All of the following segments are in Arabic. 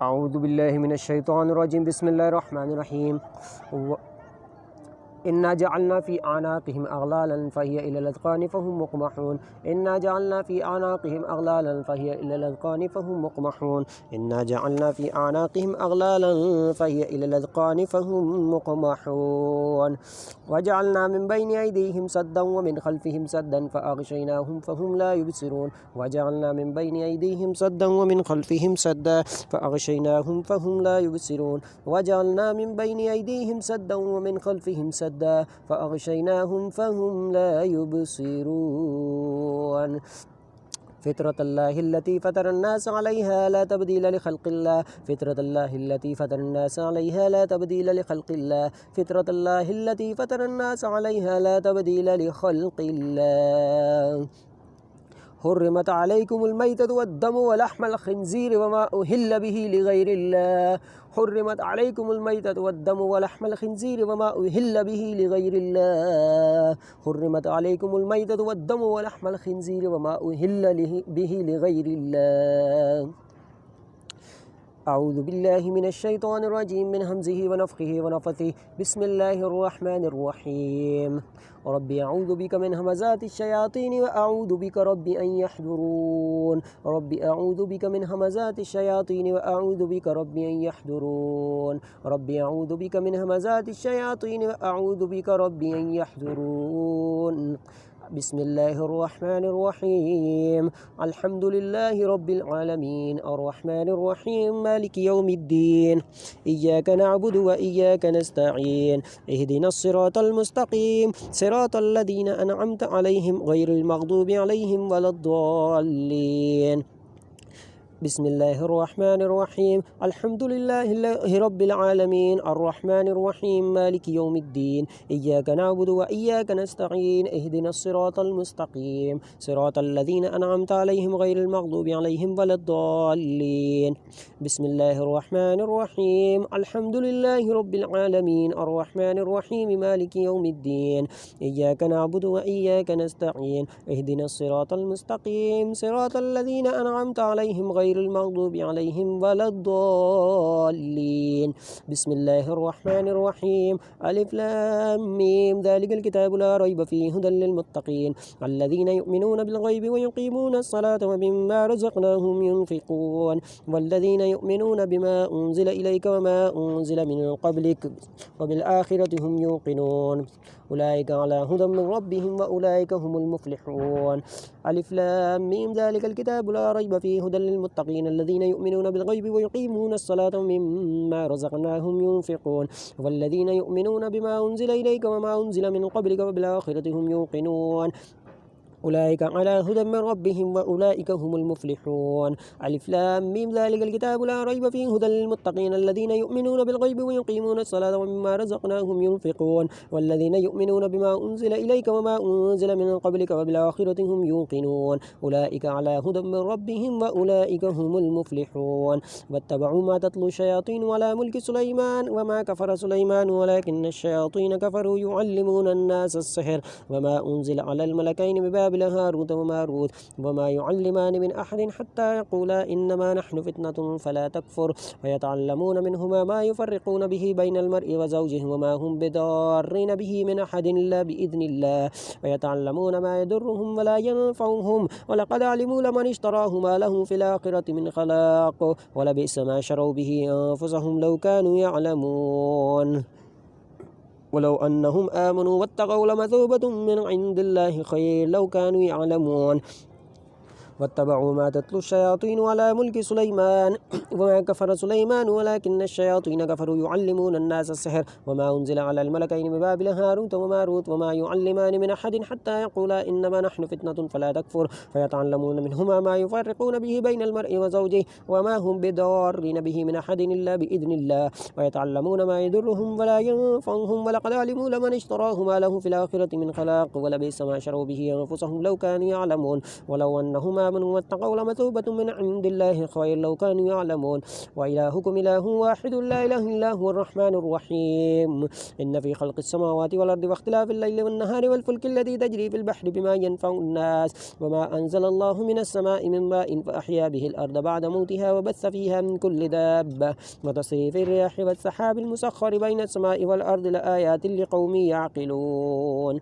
أعوذ بالله من الشيطان الرجيم بسم الله الرحمن الرحيم إنا جعلنا في أعناقهم أغلالا فهي إلى الأذقان فهم مقمحون إنا جعلنا في أعناقهم أغلالا فهي إلى الأذقان فهم مقمحون إنا جعلنا في أعناقهم أغلالا فهي إلى الأذقان فهم مقمحون وجعلنا من بين أيديهم سدا ومن خلفهم سدا فأغشيناهم فهم لا يبصرون وجعلنا من بين أيديهم سدا ومن خلفهم سدا فأغشيناهم فهم لا يبصرون وجعلنا من بين أيديهم سدا ومن خلفهم سدا فأغشيناهم فهم لا يبصرون فطرة الله التي فطر الناس عليها لا تبديل لخلق الله فطرة الله التي فطر الناس عليها لا تبديل لخلق الله فطرة الله التي فطر الناس عليها لا تبديل لخلق الله حرمت عليكم الميتة والدم ولحم الخنزير وما أهل به لغير الله حرمت عليكم الميتة والدم ولحم الخنزير وما أهل به لغير الله حرمت عليكم الميتة والدم ولحم الخنزير وما أهل به لغير الله أعوذ بالله من الشيطان الرجيم من همزه ونفخه ونفثه بسم الله الرحمن الرحيم ربي أعوذ بك من همزات الشياطين وأعوذ بك ربي أن يحضرون ربي أعوذ بك من همزات الشياطين وأعوذ بك ربي أن يحضرون ربي أعوذ بك من همزات الشياطين وأعوذ بك ربي أن يحضرون بسم الله الرحمن الرحيم الحمد لله رب العالمين الرحمن الرحيم مالك يوم الدين إياك نعبد وإياك نستعين اهدنا الصراط المستقيم صراط الذين أنعمت عليهم غير المغضوب عليهم ولا الضالين بسم الله الرحمن الرحيم الحمد لله رب العالمين الرحمن الرحيم مالك يوم الدين إياك نعبد وإياك نستعين اهدنا الصراط المستقيم صراط الذين أنعمت عليهم غير المغضوب عليهم ولا الضالين بسم الله الرحمن الرحيم الحمد لله رب العالمين الرحمن الرحيم مالك يوم الدين إياك نعبد وإياك نستعين اهدنا الصراط المستقيم صراط الذين أنعمت عليهم غير المغضوب عليهم ولا الضالين بسم الله الرحمن الرحيم ألف لام ميم ذلك الكتاب لا ريب فيه هدى للمتقين الذين يؤمنون بالغيب ويقيمون الصلاة ومما رزقناهم ينفقون والذين يؤمنون بما أنزل إليك وما أنزل من قبلك وبالآخرة هم يوقنون أولئك على هدى من ربهم وأولئك هم المفلحون ألف لام ميم ذلك الكتاب لا ريب فيه هدى للمتقين الذين يؤمنون بالغيب ويقيمون الصلاة ومما رزقناهم ينفقون والذين يؤمنون بما أنزل إليك وما أنزل من قبلك وبالآخرة هم يوقنون أولئك على هدى من ربهم وأولئك هم المفلحون ألف لام ميم ذلك الكتاب لا ريب فيه هدى للمتقين الذين يؤمنون بالغيب ويقيمون الصلاة ومما رزقناهم ينفقون والذين يؤمنون بما أنزل إليك وما أنزل من قبلك وبالآخرة هم يوقنون أولئك على هدى من ربهم وأولئك هم المفلحون واتبعوا ما تتلو الشياطين على ملك سليمان وما كفر سليمان ولكن الشياطين كفروا يعلمون الناس السحر وما أنزل على الملكين ببابل هاروت وماروت وما يعلمان من أحد حتى يقولا إنما نحن فتنة فلا تكفر ويتعلمون منهما ما يفرقون به بين المرء وزوجه وما هم بضارين به من أحد إلا بإذن الله ويتعلمون ما يضرهم ولا ينفعهم ولقد علموا لمن اشتراه ما له في الآخرة من خلاق ولبئس ما شروا به أنفسهم لو كانوا يعلمون ولو أنهم آمنوا واتقوا لمثوبة من عند الله خير لو كانوا يعلمون واتبعوا ما تتلو الشياطين على ملك سليمان وما كفر سليمان ولكن الشياطين كفروا يعلمون الناس السحر وما أنزل على الملكين ببابل هاروت وماروت وما يعلمان من أحد حتى يقولا إنما نحن فتنة فلا تكفر فيتعلمون منهما ما يفرقون به بين المرء وزوجه وما هم بضارين به من أحد إلا بإذن الله ويتعلمون ما يضرهم ولا ينفعهم ولقد علموا لمن اشتراه ما له في الآخرة من خلاق ولبئس ما شروا به أنفسهم لو كانوا يعلمون ولو أنهما آمنوا واتقوا لمثوبة من عند الله خير لو كانوا يعلمون وإلهكم إله واحد لا إله إلا هو الرحمن الرحيم إن في خلق السماوات والأرض واختلاف الليل والنهار والفلك التي تجري في البحر بما ينفع الناس وما أنزل الله من السماء من ماء فأحيا به الأرض بعد موتها وبث فيها من كل دابة وتصريف الرياح والسحاب المسخر بين السماء والأرض لآيات لقوم يعقلون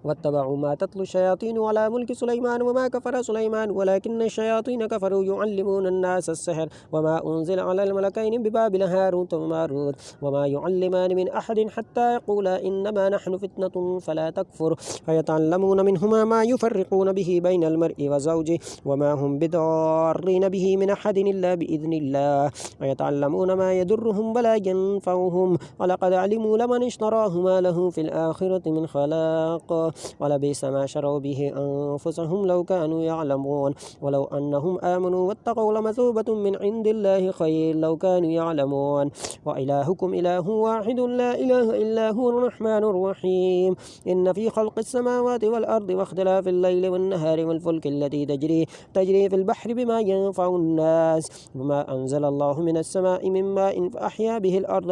واتبعوا ما تتلو الشياطين على ملك سليمان وما كفر سليمان ولكن الشياطين كفروا يعلمون الناس السحر وما أنزل على الملكين ببابل هاروت وماروت وما يعلمان من أحد حتى يقولا إنما نحن فتنة فلا تكفر فيتعلمون منهما ما يفرقون به بين المرء وزوجه وما هم بضارين به من أحد إلا بإذن الله ويتعلمون ما يضرهم ولا ينفعهم ولقد علموا لمن اشتراه ما له في الآخرة من خلاق ولبئس ما شروا به أنفسهم لو كانوا يعلمون ولو أنهم آمنوا واتقوا لمثوبة من عند الله خير لو كانوا يعلمون وإلهكم إله واحد لا إله إلا هو الرحمن الرحيم إن في خلق السماوات والأرض واختلاف الليل والنهار والفلك التي تجري في البحر بما ينفع الناس وما أنزل الله من السماء من ماء فأحيا به الأرض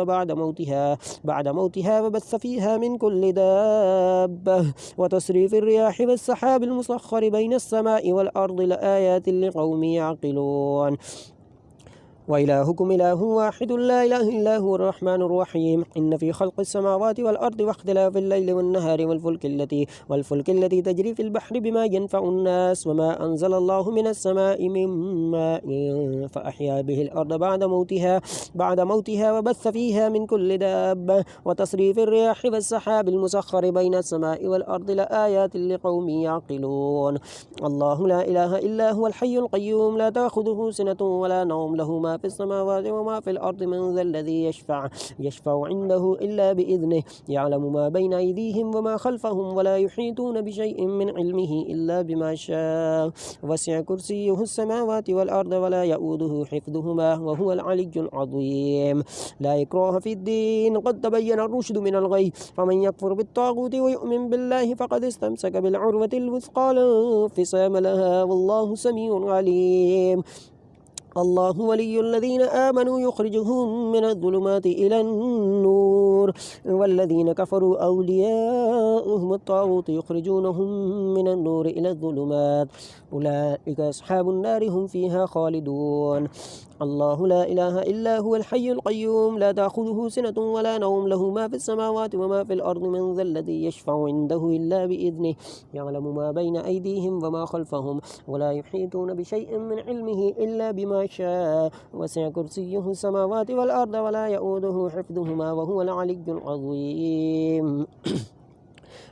بعد موتها وبث فيها من كل دابة وتصريف الرياح والسحاب المسخر بين السماء والأرض لآيات لقوم يعقلون وإلهكم إله واحد لا إله إلا هو الرحمن الرحيم إن في خلق السماوات والأرض واختلاف الليل والنهار والفلك التي تجري في البحر بما ينفع الناس وما أنزل الله من السماء من ماء فأحيا به الأرض بعد موتها وبث فيها من كل دابة وتصريف الرياح والسحاب المسخر بين السماء والأرض لآيات لقوم يعقلون الله لا إله إلا هو الحي القيوم لا تأخذه سنة ولا نوم له ما في السماوات وما في الأرض من ذا الذي يشفع عنده إلا بإذنه يعلم ما بين أيديهم وما خلفهم ولا يحيطون بشيء من علمه إلا بما شاء وسع كرسيه السماوات والأرض ولا يؤوده حفظهما وهو العلي العظيم لا إكراه في الدين قد تبين الرشد من الغي فمن يكفر بالطاغوت ويؤمن بالله فقد استمسك بالعروة الوثقى لا انفصام لها والله سميع عليم الله ولي الذين آمنوا يخرجهم من الظلمات إلى النور والذين كفروا أولياؤهم الطاغوت يخرجونهم من النور إلى الظلمات أولئك أصحاب النار هم فيها خالدون الله لا إله إلا هو الحي القيوم لا تأخذه سنة ولا نوم له ما في السماوات وما في الأرض من ذا الذي يشفع عنده إلا بإذنه يعلم ما بين أيديهم وما خلفهم ولا يحيطون بشيء من علمه إلا بما شاء وسع كرسيه السماوات والأرض ولا يؤوده حفظهما وهو العلي العظيم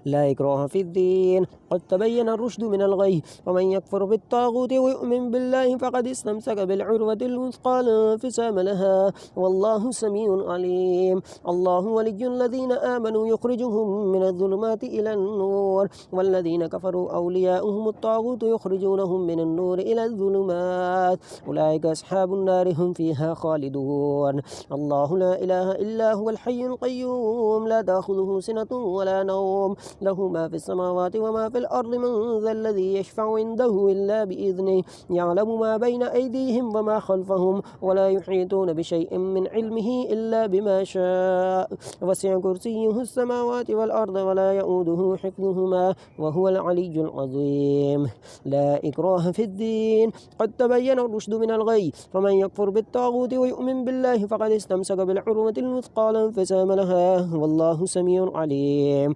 لا إكراه في الدين قد تبين الرشد من الغي ومن يكفر بالطاغوت ويؤمن بالله فقد استمسك بالعروة الوثقى لا انفصام لها والله سميع عليم الله ولي الذين آمنوا يخرجهم من الظلمات إلى النور والذين كفروا أولياؤهم الطاغوت يخرجونهم من النور إلى الظلمات أولئك أصحاب النار هم فيها خالدون الله لا إله إلا هو الحي القيوم لا تأخذه سنة ولا نوم له ما في السماوات وما في الأرض من ذا الذي يشفع عنده إلا بإذنه يعلم ما بين أيديهم وما خلفهم ولا يحيطون بشيء من علمه إلا بما شاء وسع كرسيه السماوات والأرض ولا يؤوده حفظهما وهو العلي العظيم لا إكراه في الدين قد تبين الرشد من الغي فمن يكفر بالطاغوت ويؤمن بالله فقد استمسك بالعروة الوثقى لا انفصام لها والله سميع عليم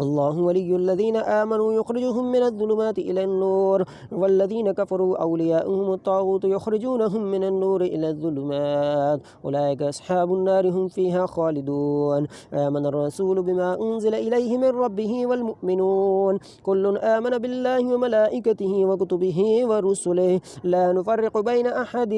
الله ولي الذين آمنوا يخرجهم من الظلمات إلى النور والذين كفروا أولياؤهم الطاغوت يخرجونهم من النور إلى الظلمات أولئك أصحاب النار هم فيها خالدون آمن الرسول بما أنزل إليه من ربه والمؤمنون كل آمن بالله وملائكته وكتبه ورسله لا نفرق بين أحد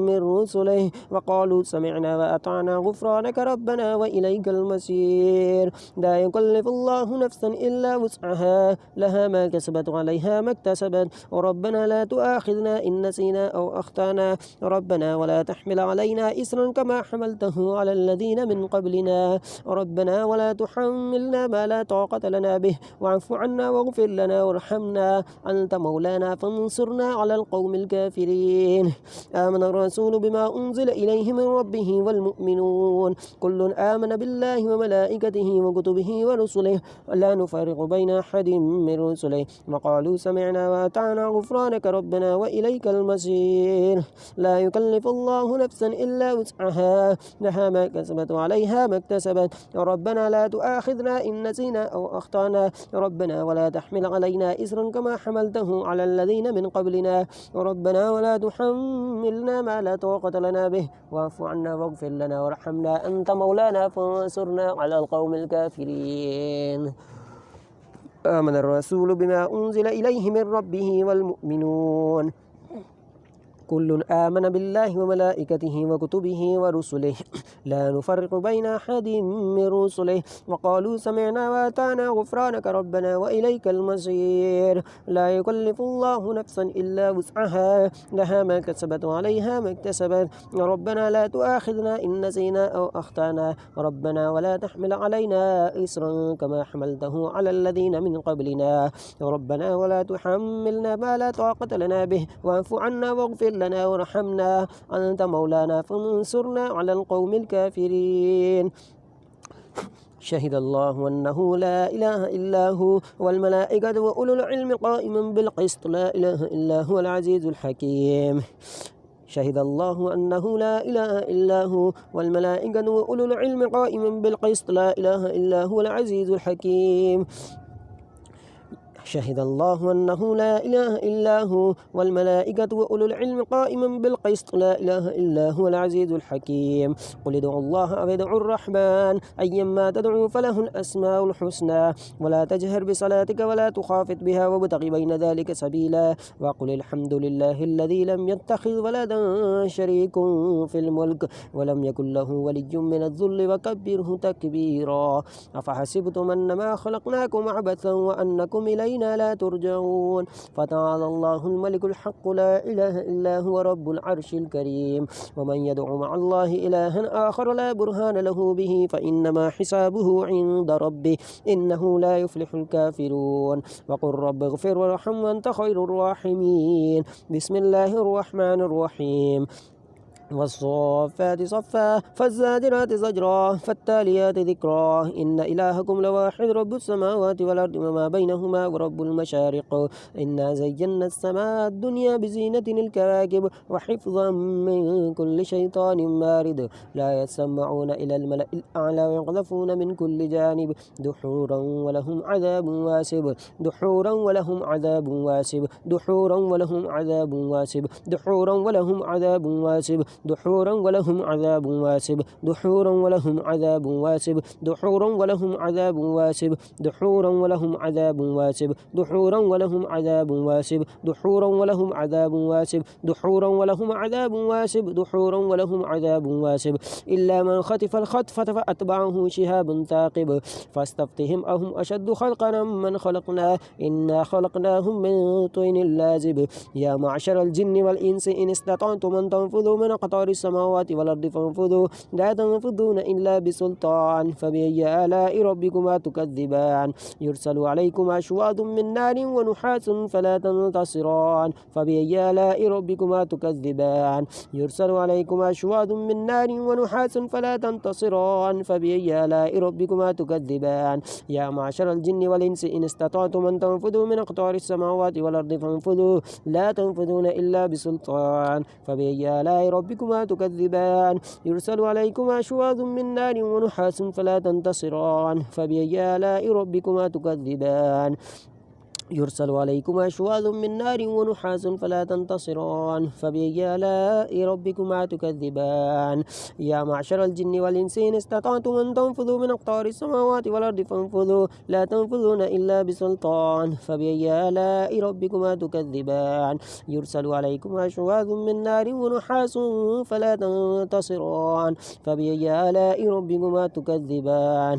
من رسله وقالوا سمعنا وأطعنا غفرانك ربنا وإليك المصير لا يكلف الله نفسا إلا وسعها لها ما كسبت وعليها ما اكتسبت ربنا لا تؤاخذنا إن نسينا أو أخطأنا ربنا ولا تحمل علينا إسرا كما حملته على الذين من قبلنا ربنا ولا تحملنا ما لا طاقة لنا به واعف عنا واغفر لنا وارحمنا أنت مولانا فانصرنا على القوم الكافرين آمن الرسول بما أنزل إليه من ربه والمؤمنون كل آمن بالله وملائكته وكتبه ورسله لا نفرق بين أحد من رسله وقالوا سمعنا وأطعنا غفرانك ربنا وإليك المصير لا يكلف الله نفسا إلا وسعها لها ما كسبت وعليها ما اكتسبت ربنا لا تؤاخذنا إن نسينا أو أخطأنا ربنا ولا تحمل علينا إسرا كما حملته على الذين من قبلنا ربنا ولا تحملنا ما لا طاقة لنا به واعف عنا واغفر لنا وارحمنا أنت مولانا فانصرنا على القوم الكافرين آمن الرسول بما أنزل إليه من ربه والمؤمنون كل آمن بالله وملائكته وكتبه ورسله لا نفرق بين أحد من رسله وقالوا سمعنا وأطعنا غفرانك ربنا وإليك المصير لا يكلف الله نفسا إلا وسعها لها ما كسبت وعليها ما اكتسبت ربنا لا تؤاخذنا إن نسينا أو أخطأنا ربنا ولا تحمل علينا إصرا كما حملته على الذين من قبلنا ربنا ولا تحملنا ما لا طاقة لنا به واعف عنا واغفر لنا وارحمنا أنت مولانا فانصرنا على القوم الكافرين شهد الله أنه لا إله إلا هو والملائكة وأولو العلم قائما بالقسط لا إله إلا هو العزيز الحكيم شهد الله أنه لا إله إلا هو والملائكة وأولو العلم قائما بالقسط لا إله إلا هو العزيز الحكيم شهد الله أنه لا إله إلا هو والملائكة وأولو العلم قائما بالقسط لا إله إلا هو العزيز الحكيم قل ادعوا الله أو ادعوا الرحمن أيما تدعوا فله الأسماء الحسنى ولا تجهر بصلاتك ولا تخافت بها وابتغ بين ذلك سبيلا وقل الحمد لله الذي لم يتخذ ولدا شريك في الملك ولم يكن له ولي من الذل وكبره تكبيرا أفحسبتم أنما خلقناكم عبثا وأنكم إلينا لا ترجعون فتعالى الله الملك الحق لا إله إلا هو رب العرش الكريم ومن يدعو مع الله إلها آخر لا برهان له به فإنما حسابه عند ربه إنه لا يفلح الكافرون وقل رب اغفر وارحم وأنت خير الراحمين بسم الله الرحمن الرحيم والصافات صفا فالزاجرات زجرا فالتاليات ذكرا إن إلهكم لواحد رب السماوات والأرض وما بينهما ورب المشارق إنا زينا السماء الدنيا بزينة الكواكب وحفظا من كل شيطان مارد لا يسمعون إلى الملأ الأعلى ويقذفون من كل جانب دحورا ولهم عذاب واسب دحورا ولهم عذاب واسب دحورا ولهم عذاب واسب دحورا ولهم عذاب واسب دحورا ولهم عذاب واسب دحورا ولهم عذاب واسب دحورا ولهم عذاب واسب دحورا ولهم عذاب واسب دحورا ولهم عذاب واسب دحورا ولهم عذاب واسب دحورا ولهم عذاب واسب دحورا ولهم عذاب واسب إلا من خطف الخطفة فأتبعه شهاب ثاقب فاستفتهم أهم أشد خلقا من خلقنا إنا خلقناهم من طين لازب يا معشر الجن والإنس إن استطعتم أن تنفذوا من أقطار السماوات والأرض فانفذوا لا تنفذون إلا بسلطان فبأي آلاء ربكما تكذبان يرسل عليكما شواظ من نار ونحاس فلا تنتصران فبأي آلاء ربكما تكذبان يرسل عليكما شواظ من نار ونحاس فلا تنتصران فبأي آلاء ربكما تكذبان يا معشر الجن والإنس إن استطعتم أن تنفذوا من أقطار السماوات والأرض فانفذوا لا تنفذون إلا بسلطان فبأي آلاء ربكما تكذبان يرسل عليكما شواظ من نار ونحاس فلا تنتصران فبأي آلاء ربكما تكذبان يرسل عليكما شواظ من نار ونحاس فلا تنتصران فبأي آلاء ربكما تكذبان يا معشر الجن والإنس إن استطعتم أن تنفذوا من أقطار السماوات والأرض فانفذوا لا تنفذون إلا بسلطان فبأي آلاء ربكما تكذبان يرسل عليكما شواظ من نار ونحاس فلا تنتصران فبأي آلاء ربكما تكذبان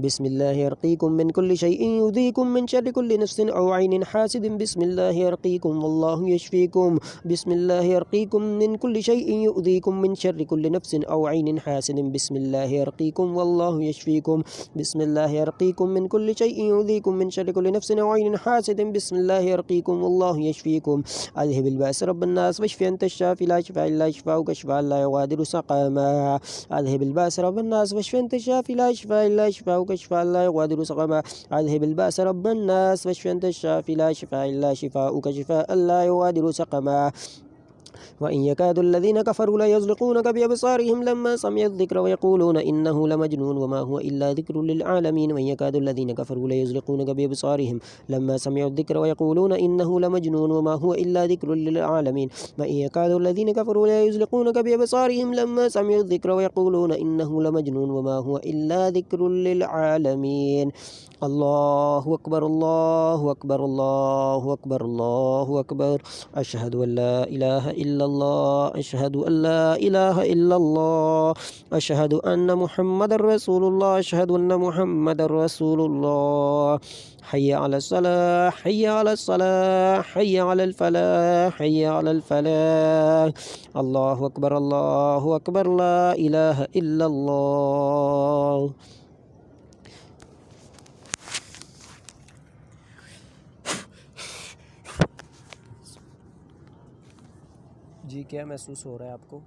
بسم الله يرقيكم من كل شيء يؤذيكم من شر كل نفس أو عين حاسد بسم الله يرقيكم والله يشفيكم بسم الله يرقيكم من كل شيء يؤذيكم من شر كل نفس أو عين حاسد بسم الله يرقيكم والله يشفيكم بسم الله يرقيكم من كل شيء يؤذيكم من شر كل نفس أو عين حاسد بسم الله يرقيكم والله يشفيكم اذهب البأس رب الناس واشف أنت الشافي لا شفاء إلا شفاؤك شفاء لا يغادر سقما اذهب البأس رب الناس واشف أنت الشافي لا شفاء إلا شفاؤك شفاء لا يغادر سقما اذهب البأس رب الناس واشف أنت الشافي لا شفاء إلا شفاؤك شفاء لا يغادر سقما وإن يكاد الذين كفروا ليزلقونك بأبصارهم لما سمعوا الذكر ويقولون إنه لمجنون وما هو إلا ذكر للعالمين وإن يكاد الذين كفروا ليزلقونك بأبصارهم لما سمعوا الذكر ويقولون إنه لمجنون وما هو إلا ذكر للعالمين وإن يكاد الذين كفروا ليزلقونك بأبصارهم لما سمعوا الذكر ويقولون إنه لمجنون وما هو إلا ذكر للعالمين الله أكبر الله أكبر الله أكبر الله أكبر أشهد أن لا إله إلا الله أشهد أن لا إله إلا الله أشهد أن محمد رسول الله أشهد أن محمد رسول الله حي على الصلاة حي على الصلاة حي على الفلاح حي على الفلاح الله أكبر الله أكبر لا إله إلا الله जी क्या महसूस हो रहा है आपको?